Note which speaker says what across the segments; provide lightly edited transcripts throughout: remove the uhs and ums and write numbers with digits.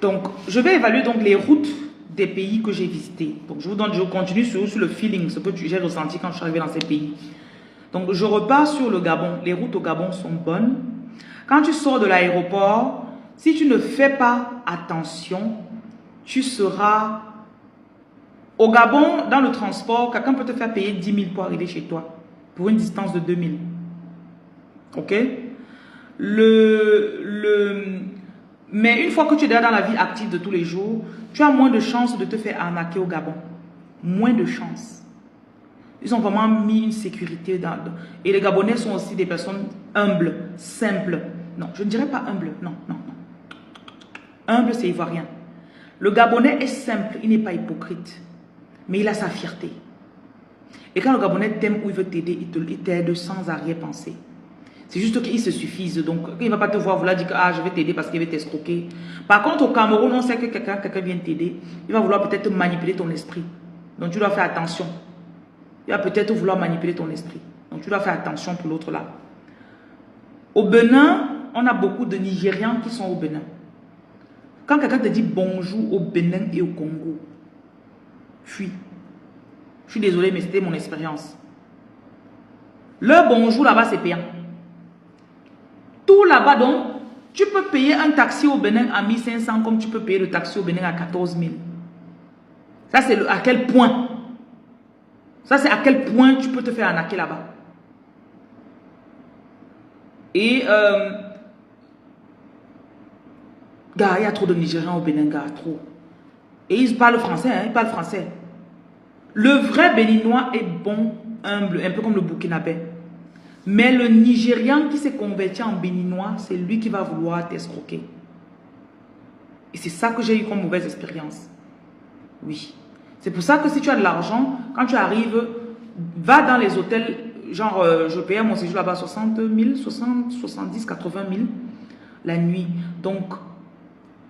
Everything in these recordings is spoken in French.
Speaker 1: Donc, je vais évaluer donc les routes des pays que j'ai visités. Donc, je continue sur le feeling, ce que j'ai ressenti quand je suis arrivé dans ces pays. Donc, je repars sur le Gabon. Les routes au Gabon sont bonnes. Quand tu sors de l'aéroport, si tu ne fais pas attention, tu seras... Au Gabon, dans le transport, quelqu'un peut te faire payer 10 000 pour arriver chez toi, pour une distance de 2 000. Ok? Mais une fois que tu es déjà dans la vie active de tous les jours, tu as moins de chances de te faire arnaquer au Gabon. Moins de chances. Ils ont vraiment mis une sécurité dans... Et les Gabonais sont aussi des personnes humbles, simples. Non, je ne dirais pas humble. Non, non, non. Humble, c'est ivoirien. Le Gabonais est simple, il n'est pas hypocrite. Mais il a sa fierté. Et quand le Gabonais t'aime ou il veut t'aider, il t'aide sans arrière-pensée. C'est juste qu'il se suffise. Donc, il ne va pas te voir vouloir dire que ah, je vais t'aider parce qu'il veut t'escroquer. Par contre, au Cameroun, on sait que quelqu'un vient t'aider. Il va vouloir peut-être manipuler ton esprit. Donc, tu dois faire attention. Il va peut-être vouloir manipuler ton esprit. Donc, tu dois faire attention pour l'autre là. Au Bénin, on a beaucoup de Nigérians qui sont au Bénin. Quand quelqu'un te dit bonjour au Bénin et au Congo, fuis. Je suis désolé, mais c'était mon expérience. Le bonjour là-bas, c'est payant. Tout là-bas, donc, tu peux payer un taxi au Bénin à 1500 comme tu peux payer le taxi au Bénin à 14 000. Ça, c'est à quel point? Ça, c'est à quel point tu peux te faire arnaquer là-bas. Et, gars, il y a trop de Nigériens au Bénin, gars, trop. Et ils parlent français, hein, ils parlent français. Le vrai Béninois est bon, humble, un peu comme le Burkinabé. Mais le Nigérian qui s'est converti en Béninois, c'est lui qui va vouloir t'escroquer. Et c'est ça que j'ai eu comme mauvaise expérience. Oui. C'est pour ça que si tu as de l'argent, quand tu arrives, va dans les hôtels, genre je payais mon séjour là-bas 60 000, 60, 70, 80 000 la nuit. Donc,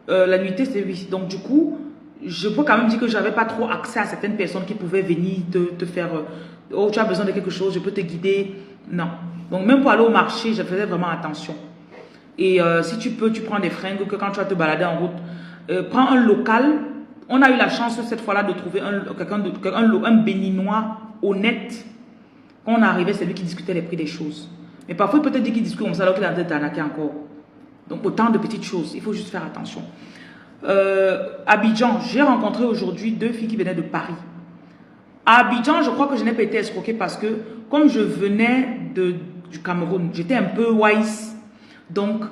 Speaker 1: la nuitée c'est 8. Donc du coup, je peux quand même dire que je n'avais pas trop accès à certaines personnes qui pouvaient venir te faire... oh, tu as besoin de quelque chose, je peux te guider. Non. Donc même pour aller au marché, je faisais vraiment attention. Et si tu peux, tu prends des fringues que quand tu vas te balader en route, prends un local. On a eu la chance cette fois-là de trouver un Béninois honnête. Quand on arrivait, c'est lui qui discutait les prix des choses. Mais parfois, il peut te dire qu'il discute comme ça alors qu'il est en train de t'arnaquer encore. Donc autant de petites choses, il faut juste faire attention. Abidjan, j'ai rencontré aujourd'hui 2 filles qui venaient de Paris. À Abidjan, je crois que je n'ai pas été escroquée parce que comme je venais du Cameroun, j'étais un peu wise. Donc,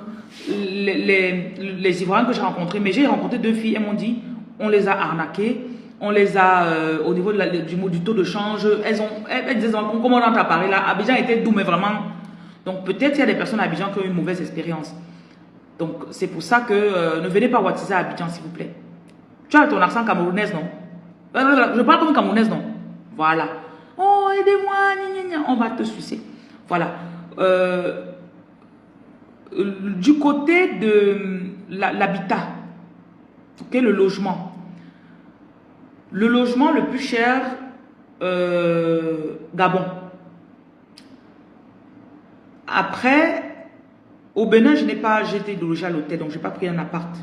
Speaker 1: les Ivoiriens que j'ai rencontrés, mais j'ai rencontré 2 filles, elles m'ont dit, on les a arnaquées, on les a, au niveau du taux de change, elles disaient, comment on t'a parlé là, Abidjan était doux, mais vraiment. Donc, peut-être il y a des personnes à Abidjan qui ont eu une mauvaise expérience. Donc, c'est pour ça que ne venez pas wattiser à Abidjan, s'il vous plaît. Tu as ton accent camerounaise, non? Je parle comme camerounaise, non? Voilà. Oh, aidez-moi, on va te sucer. Voilà. Du côté de l'habitat, okay, le logement. Le logement le plus cher, Gabon. Après, au Bénin, je n'ai pas été logé à l'hôtel, donc je n'ai pas pris un appart.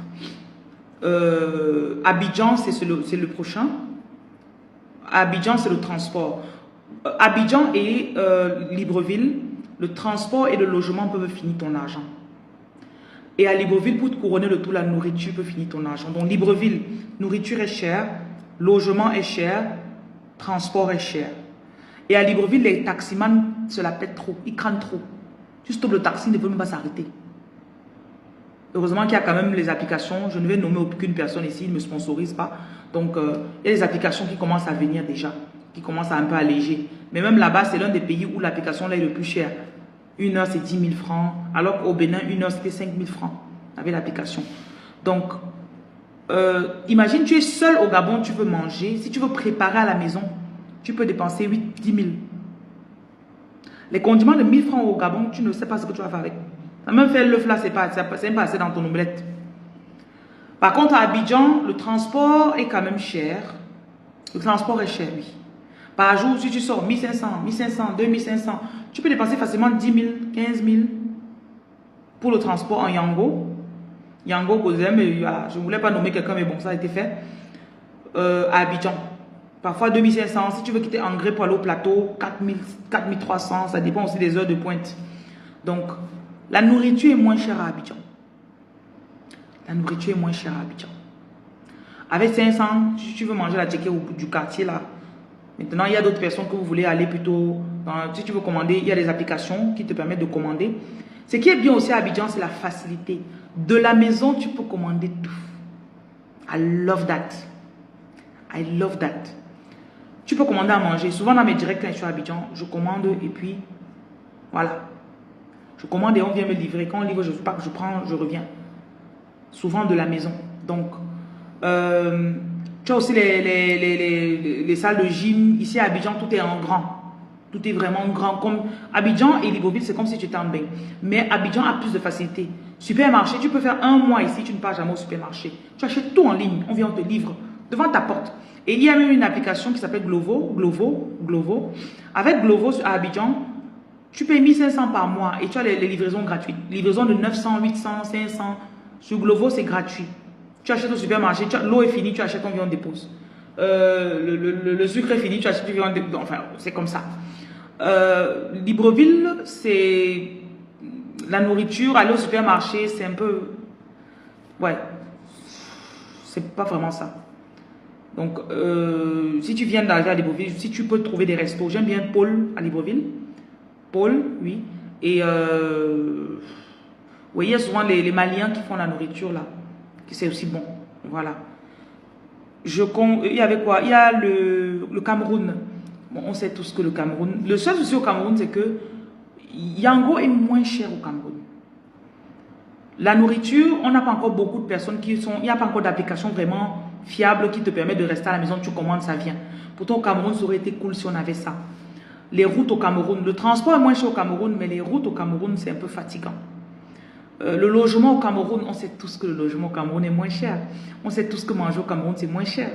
Speaker 1: Abidjan, c'est le prochain. Abidjan, c'est le transport. Abidjan et Libreville, le transport et le logement peuvent finir ton argent. Et à Libreville, pour te couronner le tout, la nourriture peut finir ton argent. Donc Libreville, nourriture est chère, logement est cher, transport est cher. Et à Libreville, les taximans se la pètent trop, ils crânent trop. Tu stoppes le taxi, il ne peut même pas s'arrêter. Heureusement qu'il y a quand même les applications. Je ne vais nommer aucune personne ici, ils ne me sponsorisent pas. Donc, il y a des applications qui commencent à venir déjà, qui commencent à un peu alléger. Mais même là-bas, c'est l'un des pays où l'application là est le plus cher. 1 heure, c'est 10 000 francs. Alors qu'au Bénin, 1 heure, c'était 5 000 francs avec l'application. Donc, imagine, tu es seul au Gabon, tu veux manger. Si tu veux préparer à la maison, tu peux dépenser 10 000. Les condiments de 1 000 francs au Gabon, tu ne sais pas ce que tu vas faire avec. Même faire l'œuf là, c'est pas assez dans ton omelette. Par contre, à Abidjan, le transport est quand même cher. Le transport est cher, oui. Par jour, si tu sors 1500, 1500, 2500, tu peux dépenser facilement 10 000, 15 000 pour le transport en Yango. Yango, Kozem, je ne voulais pas nommer quelqu'un, mais bon, ça a été fait. À Abidjan. Parfois 2500, si tu veux quitter Angré pour aller au plateau, 4000, 4300, ça dépend aussi des heures de pointe. Donc, la nourriture est moins chère à Abidjan. La nourriture est moins chère à Abidjan. Avec 500, si tu veux manger la tchéké au bout du quartier là, maintenant il y a d'autres personnes que vous voulez aller plutôt, si tu veux commander, il y a des applications qui te permettent de commander. Ce qui est bien aussi à Abidjan, c'est la facilité. De la maison, tu peux commander tout. I love that. I love that. Tu peux commander à manger. Souvent dans mes directs quand je suis à Abidjan, je commande et puis voilà. Je commande et on vient me livrer. Quand on livre, je prends, je reviens. Souvent de la maison. Donc, tu as aussi les salles de gym. Ici à Abidjan, tout est en grand. Tout est vraiment grand. Comme Abidjan et Libreville, c'est comme si tu étais en bain. Mais Abidjan a plus de facilité. Supermarché, tu peux faire un mois ici, tu ne pars jamais au supermarché. Tu achètes tout en ligne. On vient, on te livre devant ta porte. Et il y a même une application qui s'appelle Glovo. Avec Glovo à Abidjan, tu payes 1500 par mois et tu as les livraisons gratuites. Livraison de 900, 800, 500. Sur Glovo, c'est gratuit. Tu achètes au supermarché, l'eau est finie, tu achètes, on vient, on dépose. Le sucre est fini, tu achètes, tu viens, on dépose. Enfin, c'est comme ça. Libreville, c'est la nourriture. Aller au supermarché, c'est un peu... Ouais. C'est pas vraiment ça. Donc, si tu viens d'arriver à Libreville, si tu peux trouver des restos, j'aime bien Paul à Libreville. Paul, oui. Et oui, il y a souvent les Maliens qui font la nourriture là, qui c'est aussi bon. Voilà. Il y avait quoi? Il y a le Cameroun. Bon, on sait tous que le Cameroun. Le seul souci au Cameroun, c'est que Yango est moins cher au Cameroun. La nourriture, on n'a pas encore beaucoup de personnes qui sont... Il n'y a pas encore d'application vraiment fiable qui te permet de rester à la maison, tu commandes, ça vient. Pourtant, au Cameroun, ça aurait été cool si on avait ça. Les routes au Cameroun, le transport est moins cher au Cameroun, mais les routes au Cameroun, c'est un peu fatigant. Le logement au Cameroun, on sait tous que le logement au Cameroun est moins cher. On sait tous que manger au Cameroun, c'est moins cher.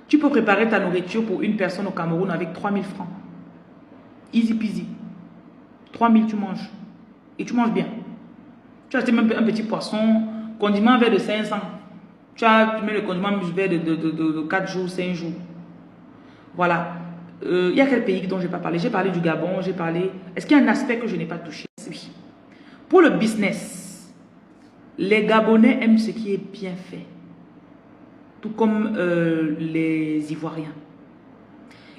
Speaker 1: Tu peux préparer ta nourriture pour une personne au Cameroun avec 3000 francs. Easy peasy. 3000, tu manges. Et tu manges bien. Tu achètes même un petit poisson, condiment verre de 500. Tu mets le condiment verre de 4 jours, 5 jours. Voilà. Il y a quel pays dont je n'ai pas parlé? J'ai parlé du Gabon, j'ai parlé... Est-ce qu'il y a un aspect que je n'ai pas touché? Oui. Pour le business, les Gabonais aiment ce qui est bien fait. Tout comme les Ivoiriens.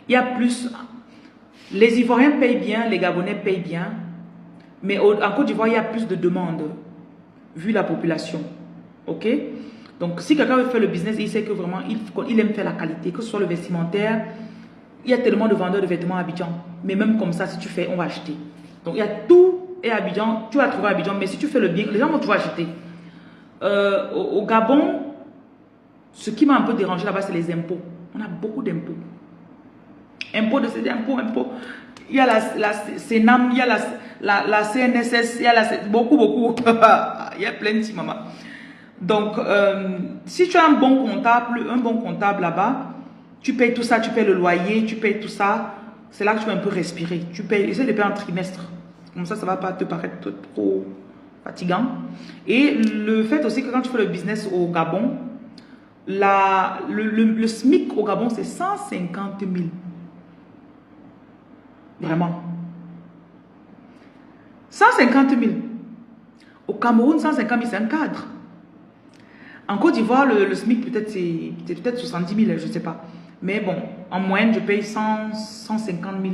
Speaker 1: Il y a plus... Les Ivoiriens payent bien, les Gabonais payent bien. Mais en Côte d'Ivoire, il y a plus de demandes, vu la population. Ok? Donc, si quelqu'un veut faire le business, il sait que vraiment, il aime faire la qualité, que ce soit le vestimentaire. Il y a tellement de vendeurs de vêtements à Abidjan. Mais même comme ça, si tu fais, on va acheter. Donc, il y a tout. Et à Abidjan, tu vas trouver à Abidjan. Mais si tu fais le bien, les gens vont toujours acheter. Au Gabon, ce qui m'a un peu dérangé là-bas, c'est les impôts. On a beaucoup d'impôts. Impôts, impôts. Il y a la CNAM, il y a la CNSS, il y a beaucoup. Il y a plein de petits mamas. Donc, si tu as un bon comptable là-bas, tu payes tout ça, tu payes le loyer, tu payes tout ça, c'est là que tu vas un peu respirer. Tu payes, essaie de payer en trimestre. Comme ça ne va pas te paraître trop fatigant. Et le fait aussi que quand tu fais le business au Gabon, le SMIC au Gabon, c'est 150 000. Vraiment. 150 000. Au Cameroun, 150 000, c'est un cadre. En Côte d'Ivoire, le SMIC, peut-être c'est peut-être 70 000, je ne sais pas. Mais bon, en moyenne, je paye 150 000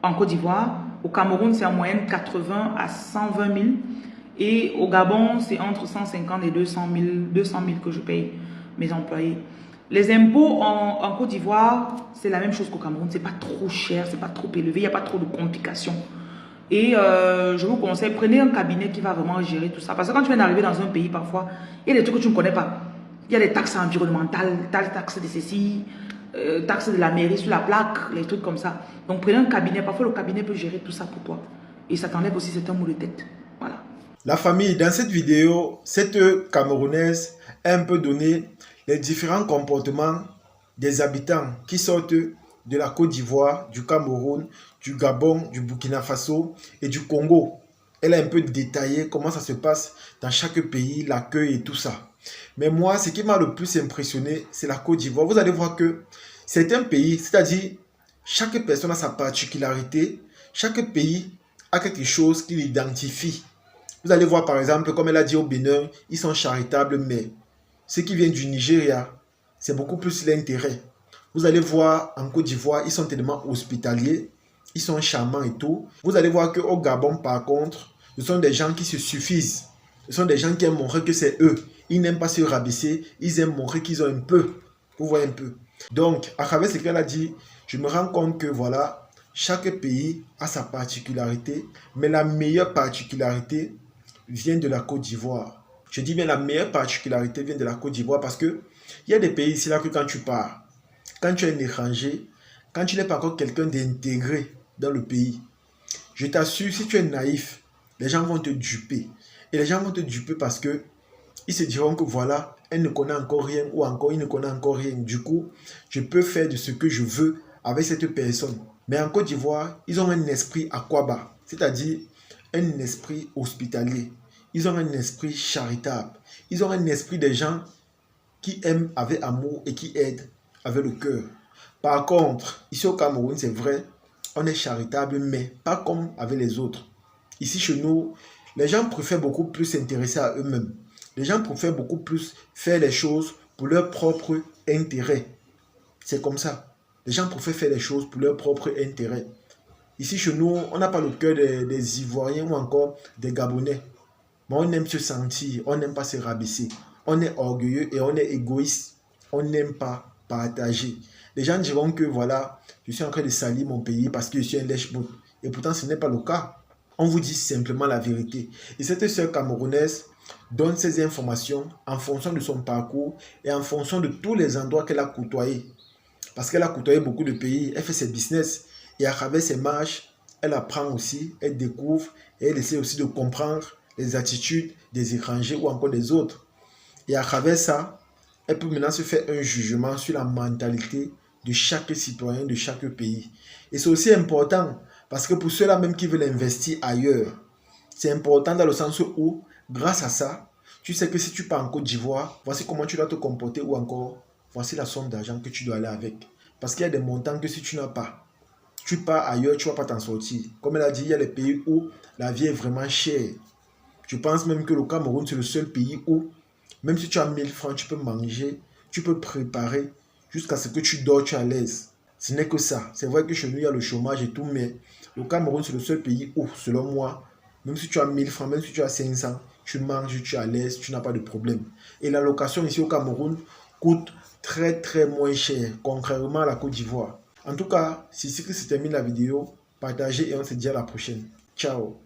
Speaker 1: en Côte d'Ivoire. Au Cameroun, c'est en moyenne 80 à 120 000. Et au Gabon, c'est entre 150 et 200 000 que je paye mes employés. Les impôts en Côte d'Ivoire, c'est la même chose qu'au Cameroun. C'est pas trop cher, c'est pas trop élevé, il n'y a pas trop de complications. Et je vous conseille, prenez un cabinet qui va vraiment gérer tout ça. Parce que quand tu viens d'arriver dans un pays, parfois, il y a des trucs que tu ne connais pas. Il y a des taxes environnementales, taxes de ceci, taxes de la mairie sur la plaque, les trucs comme ça. Donc prenez un cabinet, parfois le cabinet peut gérer tout ça pour toi. Et ça t'enlève aussi certains maux de tête. Voilà.
Speaker 2: La famille, dans cette vidéo, cette Camerounaise a un peu donné les différents comportements des habitants qui sortent de la Côte d'Ivoire, du Cameroun, du Gabon, du Burkina Faso et du Congo. Elle a un peu détaillé comment ça se passe dans chaque pays, l'accueil et tout ça. Mais moi, ce qui m'a le plus impressionné, c'est la Côte d'Ivoire. Vous allez voir que c'est un pays, c'est-à-dire chaque personne a sa particularité, chaque pays a quelque chose qui l'identifie. Vous allez voir par exemple, comme elle a dit au Bénin, ils sont charitables, mais ceux qui viennent du Nigeria, c'est beaucoup plus l'intérêt. Vous allez voir en Côte d'Ivoire, ils sont tellement hospitaliers, ils sont charmants et tout. Vous allez voir qu'au Gabon, par contre, ce sont des gens qui se suffisent. Ce sont des gens qui aiment montrer que c'est eux. Ils n'aiment pas se rabaisser, ils aiment montrer qu'ils ont un peu. Vous voyez un peu. Donc, à travers ce qu'elle a dit, je me rends compte que voilà, chaque pays a sa particularité, mais la meilleure particularité vient de la Côte d'Ivoire. Je dis bien la meilleure particularité vient de la Côte d'Ivoire parce que il y a des pays ici là que quand tu pars, quand tu es un étranger, quand tu n'es pas encore quelqu'un d'intégré dans le pays, je t'assure, si tu es naïf, les gens vont te duper. Et les gens vont te duper parce que ils se diront que voilà, elle ne connaît encore rien ou encore il ne connaît encore rien. Du coup, je peux faire de ce que je veux avec cette personne. Mais en Côte d'Ivoire, ils ont un esprit aquaba, c'est-à-dire un esprit hospitalier. Ils ont un esprit charitable. Ils ont un esprit des gens qui aiment avec amour et qui aident avec le cœur. Par contre, ici au Cameroun, c'est vrai, on est charitable, mais pas comme avec les autres. Ici chez nous, les gens préfèrent beaucoup plus s'intéresser à eux-mêmes. Les gens préfèrent beaucoup plus faire les choses pour leur propre intérêt. C'est comme ça. Les gens préfèrent faire les choses pour leur propre intérêt. Ici chez nous, on n'a pas le cœur des Ivoiriens ou encore des Gabonais. Mais on aime se sentir, on n'aime pas se rabaisser. On est orgueilleux et on est égoïste. On n'aime pas partager. Les gens diront que voilà, je suis en train de salir mon pays parce que je suis un lèche-bout. Et pourtant, ce n'est pas le cas. On vous dit simplement la vérité. Et cette sœur camerounaise donne ces informations en fonction de son parcours et en fonction de tous les endroits qu'elle a côtoyés. Parce qu'elle a côtoyé beaucoup de pays, elle fait ses business. Et à travers ses marches, elle apprend aussi, elle découvre et elle essaie aussi de comprendre les attitudes des étrangers ou encore des autres. Et à travers ça, elle peut maintenant se faire un jugement sur la mentalité de chaque citoyen de chaque pays. Et c'est aussi important parce que pour ceux-là même qui veulent investir ailleurs, c'est important dans le sens où, grâce à ça, tu sais que si tu pars en Côte d'Ivoire, voici comment tu dois te comporter ou encore, voici la somme d'argent que tu dois aller avec. Parce qu'il y a des montants que si tu n'as pas, tu pars ailleurs, tu ne vas pas t'en sortir. Comme elle a dit, il y a des pays où la vie est vraiment chère. Je pense même que le Cameroun, c'est le seul pays où, même si tu as 1000 francs, tu peux manger, tu peux préparer, jusqu'à ce que tu dors, tu es à l'aise. Ce n'est que ça. C'est vrai que chez nous, il y a le chômage et tout, mais le Cameroun, c'est le seul pays où, selon moi, même si tu as 1000 francs, même si tu as 500, tu manges, tu es à l'aise, tu n'as pas de problème. Et la location ici au Cameroun coûte très très moins cher, contrairement à la Côte d'Ivoire. En tout cas, c'est ici que se termine la vidéo. Partagez et on se dit à la prochaine. Ciao.